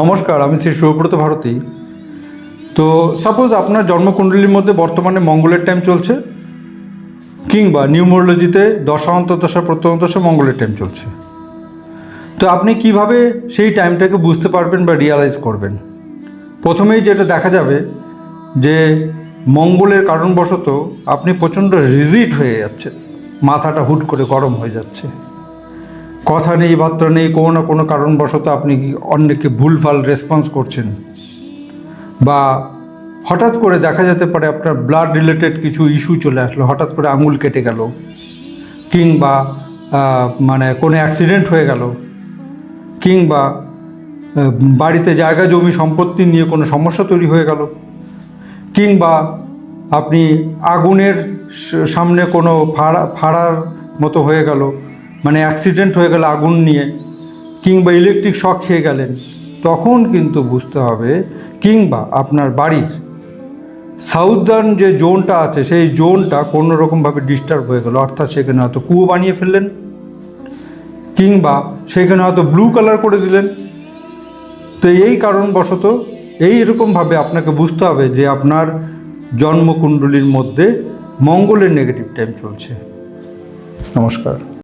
নমস্কার, আমি শ্রী শিবব্রত ভারতী। তো সাপোজ আপনার জন্মকুণ্ডলীর মধ্যে বর্তমানে মঙ্গলের টাইম চলছে, কিংবা নিউমোরোলজিতে দশা অন্তর্দশা প্রত্যন্তদশা মঙ্গলের টাইম চলছে। তো আপনি কিভাবে সেই টাইমটাকে বুঝতে পারবেন বা রিয়ালাইজ করবেন? প্রথমেই যেটা দেখা যাবে যে মঙ্গলের কারণবশত আপনি প্রচণ্ড রিজিড হয়ে যাচ্ছেন, মাথাটা হুট করে গরম হয়ে যাচ্ছে, কথা নেই বার্তা নেই, কোনো না কোনো কারণবশত আপনি অন্যকে ভুলভাল রেসপন্স করছেন, বা হঠাৎ করে দেখা যেতে পারে আপনার ব্লাড রিলেটেড কিছু ইস্যু চলে আসলো, হঠাৎ করে আঙুল কেটে গেল, কিংবা কোনো অ্যাক্সিডেন্ট হয়ে গেল, কিংবা বাড়িতে জায়গা জমি সম্পত্তি নিয়ে কোনো সমস্যা তৈরি হয়ে গেল, কিংবা আপনি আগুনের সামনে কোনো ফাড়ার মতো হয়ে গেল, মানে অ্যাক্সিডেন্ট হয়ে গেল আগুন নিয়ে, কিংবা ইলেকট্রিক শক খেয়ে গেলেন, তখন কিন্তু বুঝতে হবে। কিংবা আপনার বাড়ির সাউদার্ন যে জোনটা আছে সেই জোনটা কোনো রকমভাবে ডিস্টার্ব হয়ে গেল, অর্থাৎ সেখানে হয়তো কুয়ো বানিয়ে ফেললেন, কিংবা সেখানে হয়তো ব্লু কালার করে দিলেন। তো এই কারণবশত এইরকমভাবে আপনাকে বুঝতে হবে যে আপনার জন্মকুণ্ডলীর মধ্যে মঙ্গলের নেগেটিভ টাইম চলছে। নমস্কার।